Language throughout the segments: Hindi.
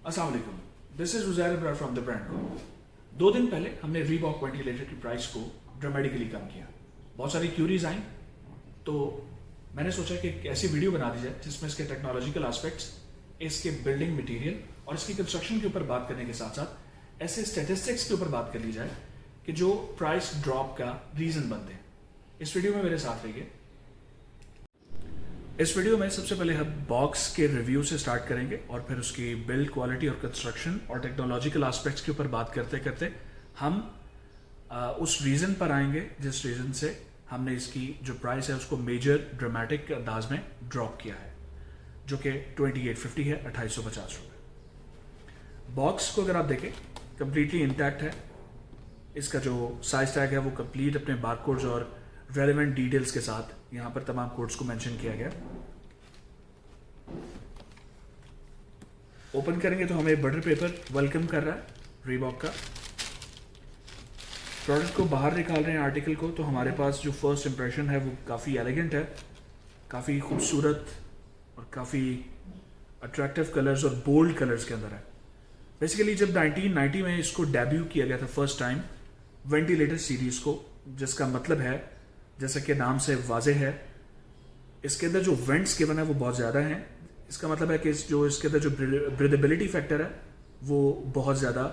अस्सलाम वालेकुम, this is Uzair Ibrar from the brand को। 2 दिन पहले हमने रीबॉक वेंटिलेटर की प्राइस को ड्रामेटिकली कम किया। बहुत सारी क्यूरीज आई, तो मैंने सोचा कि एक ऐसी वीडियो बना दी जाए जिसमें इसके टेक्नोलॉजिकल एस्पेक्ट्स, इसके बिल्डिंग मटेरियल और इसकी कंस्ट्रक्शन के ऊपर बात करने के साथ साथ ऐसे स्टेटिस्टिक्स के ऊपर बात कर ली जाए कि जो प्राइस ड्रॉप का रीजन बनते हैं। इस वीडियो में मेरे साथ रहिए। इस वीडियो में सबसे पहले हम बॉक्स के रिव्यू से स्टार्ट करेंगे और फिर उसकी बिल्ड क्वालिटी और कंस्ट्रक्शन और टेक्नोलॉजिकल एस्पेक्ट्स के ऊपर बात करते करते हम उस रीज़न पर आएंगे जिस रीज़न से हमने इसकी जो प्राइस है उसको मेजर ड्रामेटिक अंदाज में ड्रॉप किया है, जो कि 2850 है, 2850 रुपये। बॉक्स को अगर आप देखें कम्प्लीटली इंटैक्ट है। इसका जो साइज टैग है वो कंप्लीट अपने बारकोड्स और रेलेवेंट डिटेल्स के साथ यहाँ पर तमाम कोड्स को मेंशन किया गया। ओपन करेंगे तो हमें बटर पेपर वेलकम कर रहा है रीबॉक का। प्रोडक्ट को बाहर निकाल रहे हैं आर्टिकल को, तो हमारे पास जो फर्स्ट इंप्रेशन है वो काफ़ी एलिगेंट है, काफ़ी खूबसूरत और काफ़ी अट्रैक्टिव कलर्स और बोल्ड कलर्स के अंदर है। बेसिकली जब 1990 में इसको डेब्यू किया गया था फर्स्ट टाइम वेंटिलेटर सीरीज को, जिसका मतलब है जैसा कि नाम से वाज़ेह है, इसके अंदर जो वेंट्स गिवन है वो बहुत ज़्यादा हैं। इसका मतलब है कि जो इसके अंदर जो ब्रीदेबिलिटी फैक्टर है वो बहुत ज़्यादा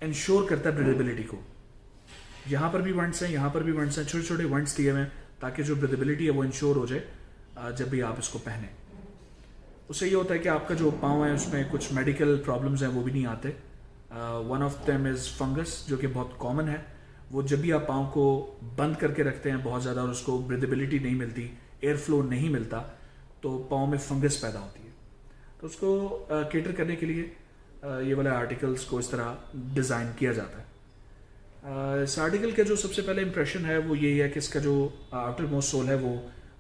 इंश्योर करता है ब्रीदेबिलिटी को। यहाँ पर भी वेंट्स हैं, यहाँ पर भी वेंट्स हैं, छोटे छोटे वेंट्स दिए हुए हैं ताकि जो ब्रीदेबिलिटी है वो इंश्योर हो जाए जब भी आप इसको पहने। उससे ये होता है कि आपका जो पाँव है उसमें कुछ मेडिकल प्रॉब्लम्स हैं वो भी नहीं आते। One of them is fungus, जो कि बहुत कॉमन है। वो जब भी आप पाँव को बंद करके रखते हैं बहुत ज़्यादा और उसको ब्रीदेबिलिटी नहीं मिलती, एयर फ्लो नहीं मिलता, तो पाँव में फंगस पैदा होती है। तो उसको केटर करने के लिए ये वाले आर्टिकल्स को इस तरह डिज़ाइन किया जाता है। इस आर्टिकल का जो सबसे पहले इंप्रेशन है वो यही है कि इसका जो आउटर मोस्ट सोल है वो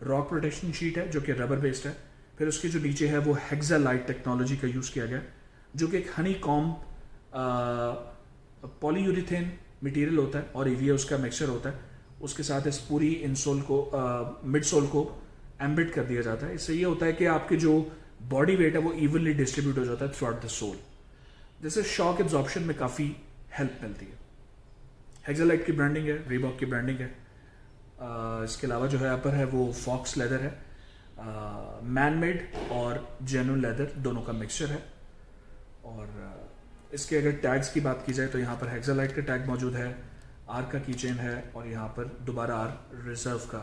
रॉक प्रोटेक्शन शीट है जो कि रबर बेस्ड है। फिर उसके जो नीचे है वो हेक्सालाइट टेक्नोलॉजी का यूज़ किया गया, जो कि एक हनी कॉम्ब पॉलीयूरिथेन मटेरियल होता है और ईवीए उसका मिक्सचर होता है। उसके साथ इस पूरी इनसोल को मिड सोल को एम्बिड कर दिया जाता है। इससे ये होता है कि आपके जो बॉडी वेट है वो इवनली डिस्ट्रीब्यूट हो जाता है थ्रू आउट द सोल, जिससे शॉक एब्जॉर्प्शन में काफ़ी हेल्प मिलती है। हेक्सालाइट की ब्रांडिंग है, रीबॉक की ब्रांडिंग है। इसके अलावा जो है अपर है वो फॉक्स लेदर है, मैन मेड और जेन्युइन लेदर दोनों का मिक्सचर है। और इसके अगर टैग्स की बात की जाए तो यहाँ पर हेक्सालाइट का टैग मौजूद है, आर का कीचेन है और यहाँ पर दोबारा आर रिजर्व का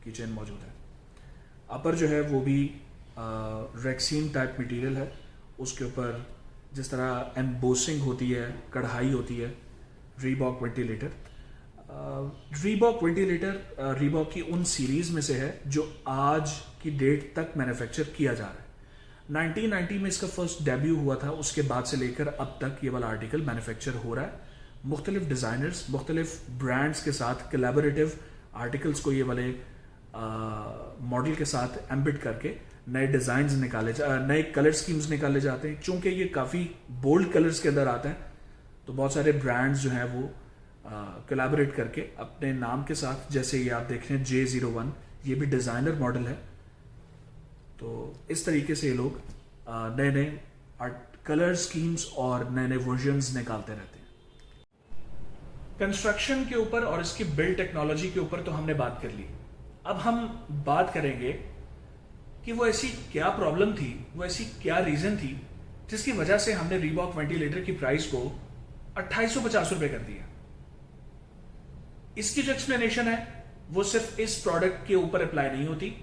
कीचेन मौजूद है। अपर जो है वो भी रेक्सीन टाइप मटेरियल है। उसके ऊपर जिस तरह एम्बोसिंग होती है, कढ़ाई होती है Reebok ventilator. Reebok ventilator Reebok की उन सीरीज़ में से है जो आज की डेट तक मैन्युफैक्चर किया जा रहा है। 1990 में इसका फर्स्ट डेब्यू हुआ था, उसके बाद से लेकर अब तक ये वाला आर्टिकल मैन्युफैक्चर हो रहा है। मुख्तलिफ डिज़ाइनर्स, मुख्तलिफ ब्रांड्स के साथ कोलैबोरेटिव आर्टिकल्स को ये वाले मॉडल के साथ एम्बिड करके नए डिज़ाइंस नए कलर स्कीम्स निकाले जाते हैं। चूँकि ये काफ़ी बोल्ड कलर्स के अंदर आता है, तो बहुत सारे ब्रांड्स जो हैं वो कोलैबोरेट करके अपने नाम के साथ, जैसे ये आप देख रहे हैं J01, ये भी डिज़ाइनर मॉडल है। तो इस तरीके से ये लोग नए नए कलर स्कीम्स और नए नए वर्जन्स निकालते रहते हैं। कंस्ट्रक्शन के ऊपर और इसकी बिल्ड टेक्नोलॉजी के ऊपर तो हमने बात कर ली। अब हम बात करेंगे कि वो ऐसी क्या प्रॉब्लम थी, वो ऐसी क्या रीज़न थी जिसकी वजह से हमने रीबॉक वेंटिलेटर की प्राइस को 2850 रुपये कर दिया। इसकी जो एक्सप्लेनेशन है वो सिर्फ इस प्रोडक्ट के ऊपर अप्लाई नहीं होती,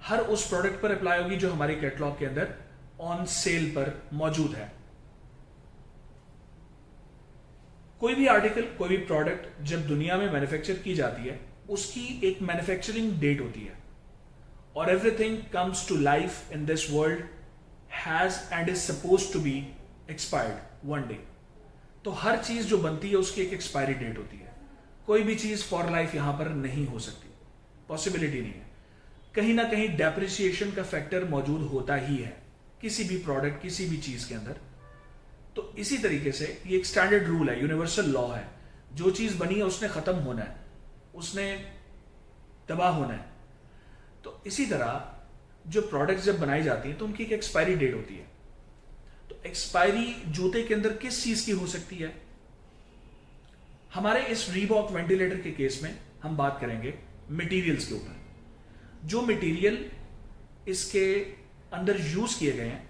हर उस प्रोडक्ट पर अप्लाई होगी जो हमारे कैटलॉग के अंदर ऑन सेल पर मौजूद है। कोई भी आर्टिकल, कोई भी प्रोडक्ट जब दुनिया में मैन्युफैक्चर की जाती है उसकी एक मैन्युफैक्चरिंग डेट होती है, और everything comes to life in this world has end is suppose to be expired one day. तो हर चीज जो बनती है उसकी एक एक्सपायरी डेट होती है। कोई भी चीज फॉर लाइफ यहां पर नहीं हो सकती, पॉसिबिलिटी नहीं है। कहीं ना कहीं डेप्रिसिएशन का फैक्टर मौजूद होता ही है किसी भी प्रोडक्ट, किसी भी चीज के अंदर। तो इसी तरीके से ये एक स्टैंडर्ड रूल है, यूनिवर्सल लॉ है। जो चीज बनी है उसने खत्म होना है, उसने तबाह होना है। तो इसी तरह जो प्रोडक्ट्स जब बनाई जाती हैं तो उनकी एक एक्सपायरी डेट होती है। तो एक्सपायरी जूते के अंदर किस चीज की हो सकती है? हमारे इस रीबॉक वेंटिलेटर के केस में हम बात करेंगे मटेरियल्स के ऊपर। जो मटेरियल इसके अंदर यूज किए गए हैं,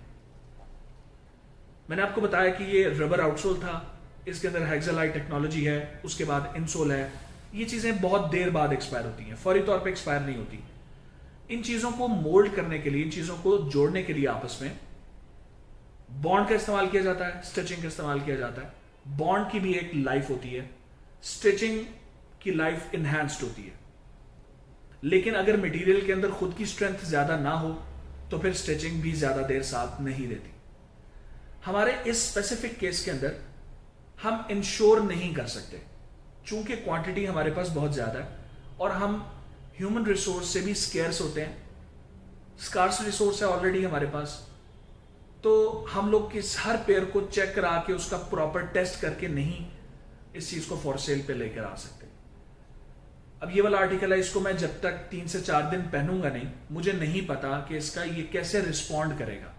मैंने आपको बताया कि ये रबर आउटसोल था, इसके अंदर हेक्सालाइट टेक्नोलॉजी है, उसके बाद इनसोल है। ये चीजें बहुत देर बाद एक्सपायर होती हैं, फौरी तौर पे एक्सपायर नहीं होती। इन चीजों को मोल्ड करने के लिए, इन चीजों को जोड़ने के लिए आपस में बॉन्ड का इस्तेमाल किया जाता है, स्टिचिंग का इस्तेमाल किया जाता है। बॉन्ड की भी एक लाइफ होती है, स्टिचिंग की लाइफ इनहैंस्ड होती है। लेकिन अगर मटेरियल के अंदर खुद की स्ट्रेंथ ज्यादा ना हो तो फिर स्टिचिंग भी ज्यादा देर साथ नहीं देती। हमारे इस स्पेसिफिक केस के अंदर हम इंश्योर नहीं कर सकते, चूंकि क्वांटिटी हमारे पास बहुत ज्यादा है और हम ह्यूमन रिसोर्स से भी स्केर्स होते हैं, स्कार्स रिसोर्स है ऑलरेडी हमारे पास। तो हम लोग किस हर पेयर को चेक करा के उसका प्रॉपर टेस्ट करके नहीं इस चीज को फॉर सेल पे लेकर आ सकते। अब ये वाला आर्टिकल है, इसको मैं जब तक 3 से 4 दिन पहनूंगा नहीं, मुझे नहीं पता कि इसका ये कैसे रिस्पॉन्ड करेगा,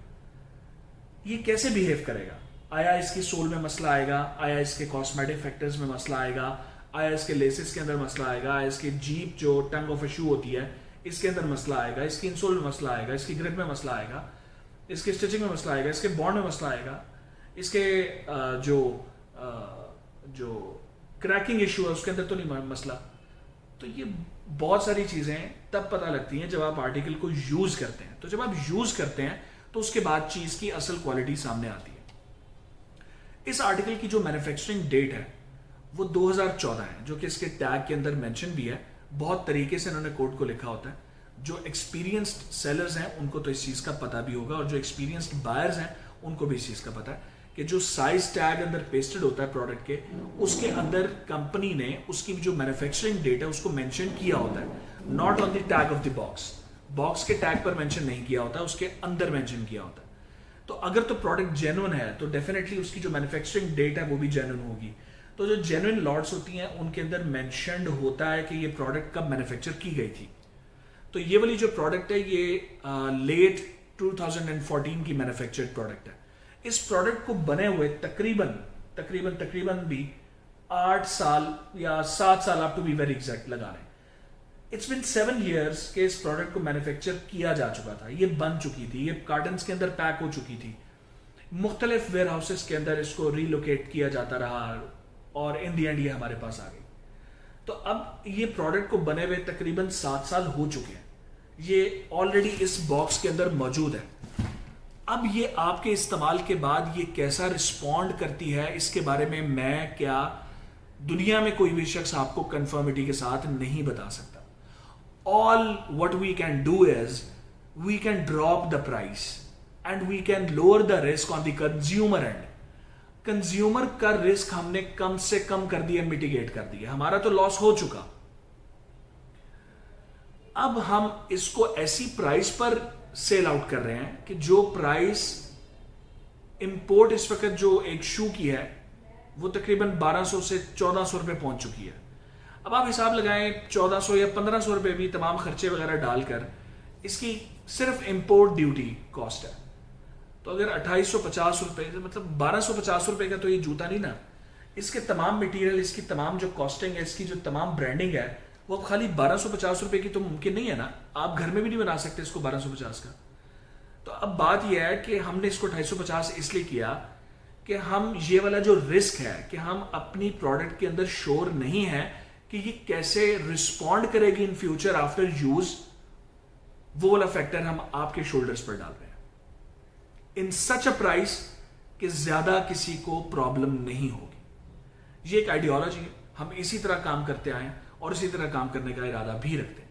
ये कैसे बिहेव करेगा। आया इसकी सोल में मसला आएगा, आया इसके कॉस्मेटिक फैक्टर्स में मसला आएगा, आया इसके लेसेस के अंदर मसला आएगा, आया इसके जीप जो टंग ऑफ अ शू होती है इसके अंदर मसला आएगा, इसकी इंसोल में मसला आएगा, इसकी ग्रिप में मसला आएगा, इसके स्टिचिंग में मसला आएगा, इसके बॉन्ड में मसला आएगा, इसके जो क्रैकिंग इशू है उसके अंदर तो नहीं मसला। तो ये बहुत सारी चीजें तब पता लगती हैं जब आप आर्टिकल को यूज करते हैं। तो जब आप यूज करते हैं तो उसके बाद चीज की असल क्वालिटी सामने आती है। इस आर्टिकल की जो मैन्युफैक्चरिंग डेट है वो 2014 है, जो कि इसके टैग के अंदर मेंशन भी है। बहुत तरीके से इन्होंने कोड को लिखा होता है। जो एक्सपीरियंस्ड सेलर्स हैं उनको तो इस चीज का पता भी होगा, और जो एक्सपीरियंस्ड बायर्स हैं उनको भी इस चीज का पता है कि जो साइज टैग अंदर पेस्टेड होता है प्रोडक्ट के, उसके अंदर कंपनी ने उसकी जो मैन्युफैक्चरिंग डेट है उसको मेंशन किया होता है, not on the tag of the box. Box के टैग पर मेंशन नहीं किया होता, उसके अंदर मेंशन किया होता है। तो अगर तो प्रोडक्ट जेन्युइन है तो डेफिनेटली उसकी जो मैन्युफैक्चरिंग डेट है वो भी जेन्युइन होगी। तो जो जेन्युइन लॉट्स होती हैं उनके अंदर मेंशन्ड होता है कि ये प्रोडक्ट कब मैन्युफैक्चर की गई थी। तो ये वाली जो प्रोडक्ट है ये लेट 2014 की मैन्युफैक्चर्ड प्रोडक्ट है। इस प्रोडक्ट को बने हुए तकरीबन भी 8 साल या 7 साल, आप टू बी वेरी एग्जैक्ट लगा रहे हैं। इट्स बिन 7 years के इस प्रोडक्ट को मैन्युफैक्चर किया जा चुका था, ये बन चुकी थी, ये कार्टन्स के अंदर पैक हो चुकी थी, मुख्तलिफ वेयर हाउसेस के अंदर इसको रीलोकेट किया जाता रहा और इन दी एंड ये हमारे पास आ गई। तो अब ये प्रोडक्ट को बने हुए तकरीबन 7 साल हो चुके हैं, ये ऑलरेडी इस बॉक्स के अंदर मौजूद है। अब ये आपके इस्तेमाल के बाद ये कैसा रिस्पॉन्ड करती है, इसके बारे में मैं क्या दुनिया में कोई भी शख्स आपको कंफर्मिटी के साथ नहीं बता सकता। All what we can do is we can drop the price and we can lower the risk on the consumer end. Consumer का रिस्क हमने कम से कम कर दिया, मिटिगेट कर दिया, हमारा तो लॉस हो चुका। अब हम इसको ऐसी प्राइस पर सेल आउट कर रहे हैं कि जो प्राइस इंपोर्ट इस वक्त जो एक शू की है वो तकरीबन 1200 से 1400 रुपए पहुंच चुकी है। अब आप हिसाब लगाएं 1400 या 1500 रुपए भी तमाम खर्चे वगैरह डालकर इसकी सिर्फ इंपोर्ट ड्यूटी कॉस्ट है। तो अगर 2850 रुपए, मतलब 1250 रुपए का तो ये जूता नहीं ना, इसके तमाम मटेरियल, इसकी तमाम जो कॉस्टिंग है, इसकी जो तमाम ब्रांडिंग है, वो खाली 1250 रुपए की तो मुमकिन नहीं है ना। आप घर में भी नहीं बना सकते इसको 1250 का। तो अब बात यह है कि हमने इसको 250 इसलिए किया कि हम ये वाला जो रिस्क है कि हम अपनी प्रोडक्ट के अंदर श्योर नहीं है कि ये कैसे रिस्पॉन्ड करेगी इन फ्यूचर आफ्टर यूज, वो वाला फैक्टर हम आपके शोल्डर्स पर डाल रहे हैं इन सच अ प्राइस कि ज्यादा किसी को प्रॉब्लम नहीं होगी। ये एक आइडियोलॉजी है, हम इसी तरह काम करते आए हैं और इसी तरह काम करने का इरादा भी रखते हैं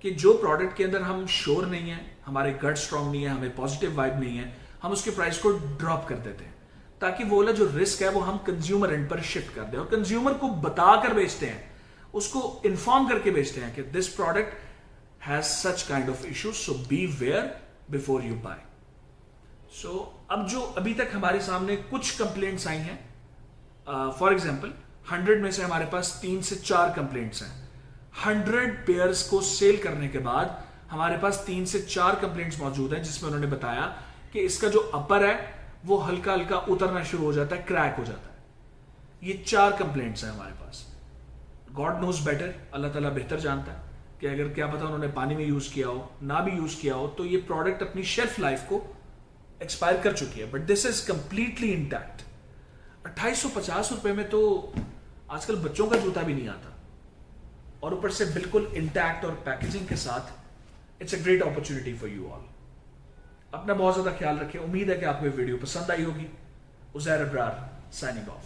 कि जो प्रोडक्ट के अंदर हम श्योर नहीं है, हमारे गट स्ट्रांग नहीं है, हमें पॉजिटिव वाइब नहीं है, हम उसके प्राइस को ड्रॉप कर देते हैं ताकि वो वाला जो रिस्क है वो हम कंज्यूमर एंड पर शिफ्ट कर दें और कंज्यूमर को बताकर बेचते हैं, उसको इन्फॉर्म करके बेचते हैं कि this product has such kind of issues, so beware before you buy. So अब जो अभी तक हमारे सामने कुछ कंप्लेंट्स आई हैं, फॉर एग्जाम्पल 100 में से हमारे पास 3 से 4 कंप्लेंट्स हैं। 100 पेयर्स को सेल करने के बाद हमारे पास 3 से 4 कंप्लेंट्स मौजूद हैं जिसमें उन्होंने बताया कि इसका जो अपर है वो हल्का हल्का उतरना शुरू हो जाता है, क्रैक हो जाता है। ये 4 कंप्लेंट्स हैं हमारे पास। गॉड नोज बेटर, अल्लाह ताला बेहतर जानता है कि अगर क्या पता उन्होंने पानी में यूज किया हो, ना भी यूज किया हो, तो ये प्रोडक्ट अपनी शेल्फ लाइफ को एक्सपायर कर चुकी है, but this is completely intact. 2850 रुपए में तो आजकल बच्चों का जूता भी नहीं आता, और ऊपर से बिल्कुल इंटैक्ट और पैकेजिंग के साथ। It's a great opportunity for you all. अपना बहुत ज्यादा ख्याल रखें। उम्मीद है कि आपको ये वीडियो पसंद आई होगी। Uzair Abrar signing off.